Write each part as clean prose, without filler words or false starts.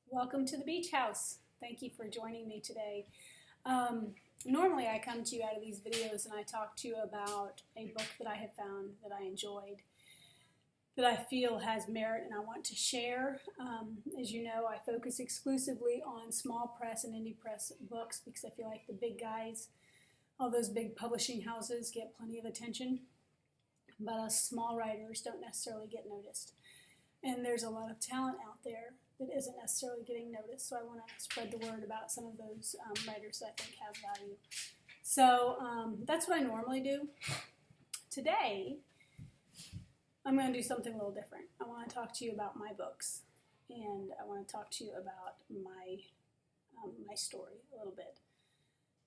Welcome to the beach house. Thank you for joining me today. Normally I come to you out of these videos and I talk to you about a book that I have found that I enjoyed, that I feel has merit and I want to share. As you know, I focus exclusively on small press and indie press books because I feel like the big guys, all those big publishing houses, get plenty of attention, but us small writers don't necessarily get noticed. And there's a lot of talent out there that isn't necessarily getting noticed, so I want to spread the word about some of those writers that I think have value. So that's what I normally do. Today, I'm going to do something a little different. I want to talk to you about my books, and I want to talk to you about my story a little bit.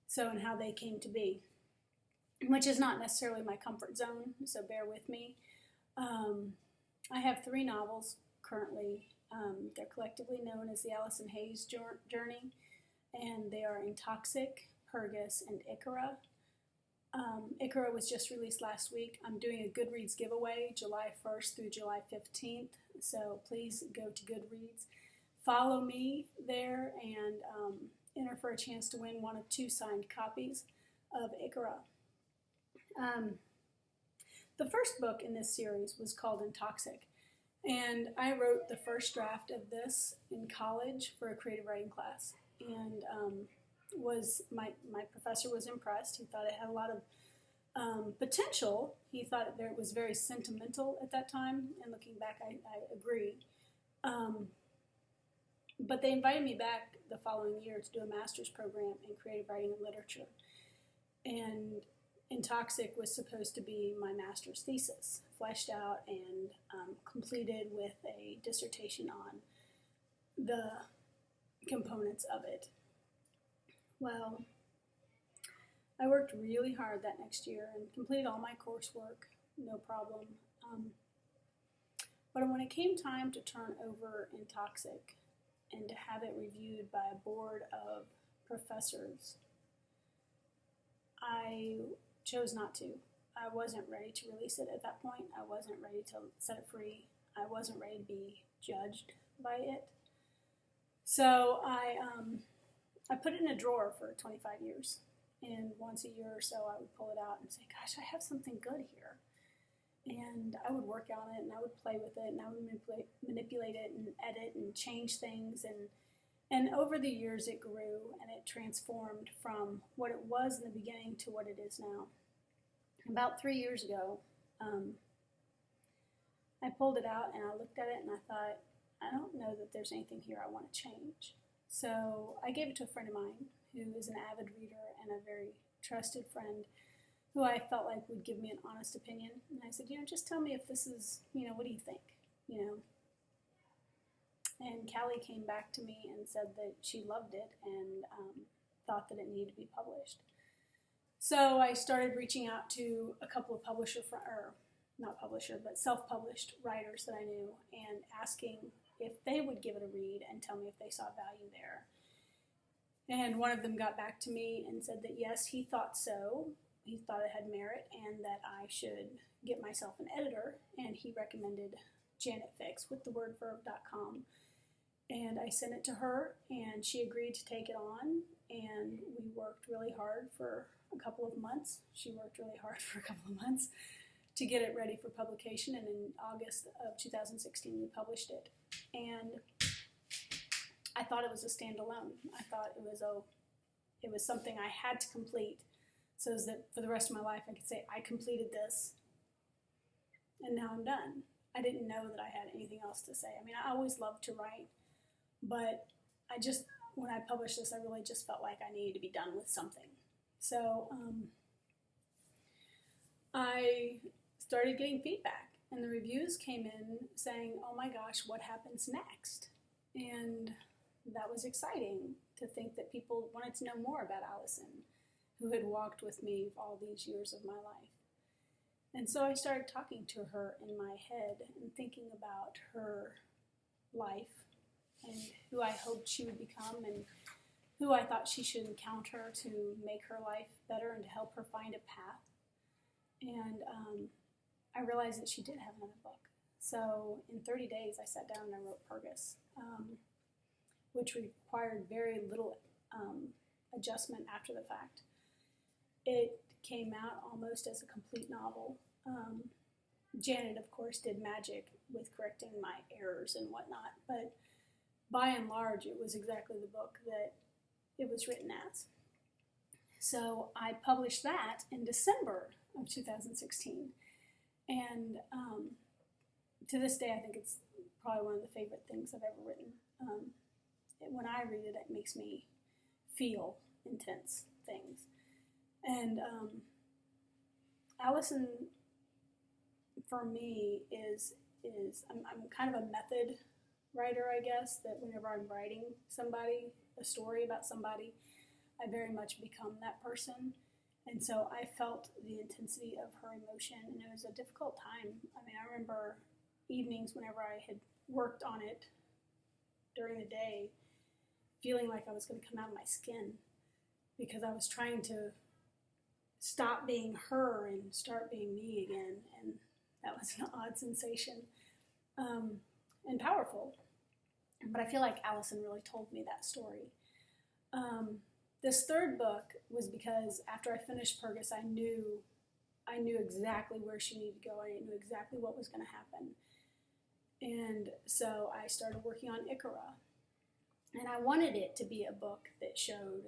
So, and how they came to be, which is not necessarily my comfort zone, so bear with me. I have 3 novels currently. They're collectively known as the Alison Hayes Journey, and they are Intoxic, Purgus, and Icara. Icara was just released last week. I'm doing a Goodreads giveaway July 1st through July 15th, so please go to Goodreads. Follow me there and enter for a chance to win one of 2 signed copies of Icara. The first book in this series was called Intoxic, and I wrote the first draft of this in college for a creative writing class, and my professor was impressed. He thought it had a lot of potential. He thought it was very sentimental at that time, and looking back, I agree. But they invited me back the following year to do a master's program in creative writing and literature, and Intoxic was supposed to be my master's thesis, fleshed out and completed with a dissertation on the components of it. Well, I worked really hard that next year and completed all my coursework, no problem. But when it came time to turn over Intoxic and to have it reviewed by a board of professors, I chose not to. I wasn't ready to release it at that point. I wasn't ready to set it free. I wasn't ready to be judged by it. So I put it in a drawer for 25 years. And once a year or so, I would pull it out and say, gosh, I have something good here. And I would work on it, and I would play with it, and I would manipulate it and edit and change things. And over the years, it grew and it transformed from what it was in the beginning to what it is now. About 3 years ago, I pulled it out and I looked at it and I thought, I don't know that there's anything here I want to change. So I gave it to a friend of mine who is an avid reader and a very trusted friend who I felt like would give me an honest opinion. And I said, just tell me if this is, what do you think, And Callie came back to me and said that she loved it and thought that it needed to be published. So I started reaching out to a couple of self-published writers that I knew and asking if they would give it a read and tell me if they saw value there. And one of them got back to me and said that yes, he thought so. He thought it had merit and that I should get myself an editor, and he recommended Janet Fix with thewordverb.com. And I sent it to her, and she agreed to take it on, and we worked really hard for a couple of months. She worked really hard for a couple of months to get it ready for publication, and in August of 2016 we published it. And I thought it was a standalone. I thought it was something I had to complete so that for the rest of my life I could say, I completed this, and now I'm done. I didn't know that I had anything else to say. I mean, I always loved to write, but when I published this, I really just felt like I needed to be done with something. So I started getting feedback, and the reviews came in saying, oh my gosh, what happens next? And that was exciting to think that people wanted to know more about Alison, who had walked with me all these years of my life. And so I started talking to her in my head and thinking about her life and who I hoped she would become and who I thought she should encounter to make her life better and to help her find a path. And I realized that she did have another book. So in 30 days, I sat down and I wrote Purgus. which required very little adjustment after the fact. It came out almost as a complete novel. Janet, of course, did magic with correcting my errors and whatnot, but by and large, it was exactly the book that it was written as. So I published that in December of 2016, and to this day, I think it's probably one of the favorite things I've ever written. When I read it, it makes me feel intense things. And Alison, for me, is I'm kind of a method writer, I guess, that whenever I'm writing somebody, a story about somebody, I very much become that person. And so I felt the intensity of her emotion, and it was a difficult time. I mean, I remember evenings whenever I had worked on it during the day, feeling like I was going to come out of my skin because I was trying to stop being her and start being me again, and that was an odd sensation, and powerful. But I feel like Alison really told me that story. This third book was because after I finished Purgus, I knew exactly where she needed to go. I knew exactly what was going to happen. And so I started working on Icara. And I wanted it to be a book that showed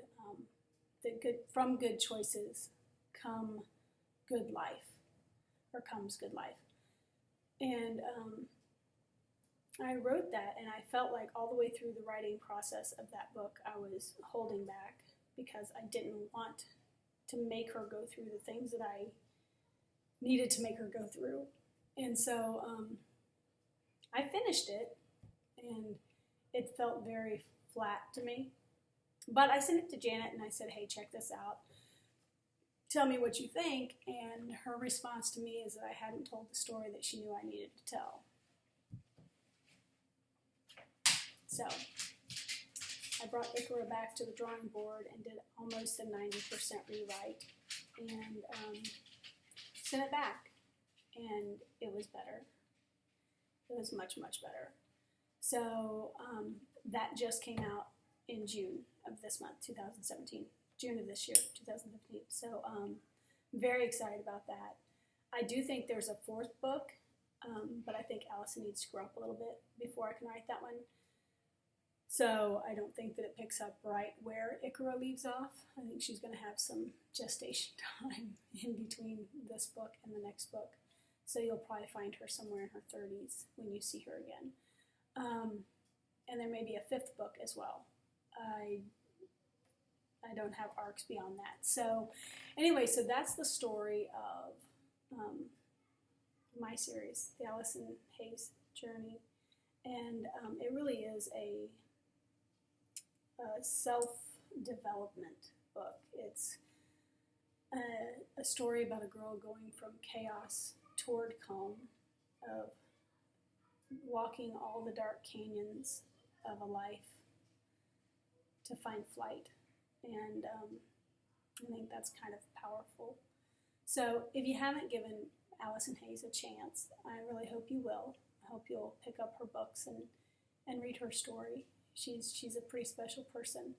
that from good choices comes good life. And I wrote that, and I felt like all the way through the writing process of that book, I was holding back because I didn't want to make her go through the things that I needed to make her go through. And so I finished it, and it felt very flat to me. But I sent it to Janet, and I said, hey, check this out. Tell me what you think. And her response to me is that I hadn't told the story that she knew I needed to tell. So I brought Icara back to the drawing board and did almost a 90% rewrite, and sent it back, and it was better. It was much, much better. So that just came out in June of this month, 2017. June of this year, 2015. So I'm very excited about that. I do think there's a fourth book, but I think Alison needs to grow up a little bit before I can write that one. So I don't think that it picks up right where Icara leaves off. I think she's going to have some gestation time in between this book and the next book. So you'll probably find her somewhere in her 30s when you see her again. And there may be a fifth book as well. I don't have arcs beyond that. So anyway, so that's the story of my series, the Alison Hayes Journey. And it really is a self-development book. It's a story about a girl going from chaos toward calm, of walking all the dark canyons of a life to find flight. And I think that's kind of powerful. So if you haven't given Alison Hayes a chance, I really hope you will. I hope you'll pick up her books and read her story. She's a pretty special person.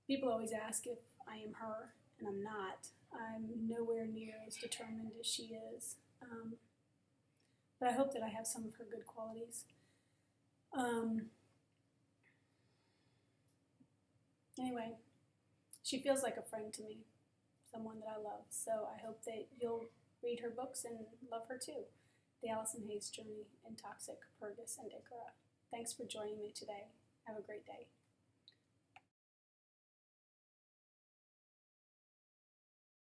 People always ask if I am her, and I'm not. I'm nowhere near as determined as she is. But I hope that I have some of her good qualities. Anyway, she feels like a friend to me, someone that I love. So I hope that you'll read her books and love her too. The Alison Hayes Journey in Toxic, Purgus, and Icara. Thanks for joining me today. Have a great day.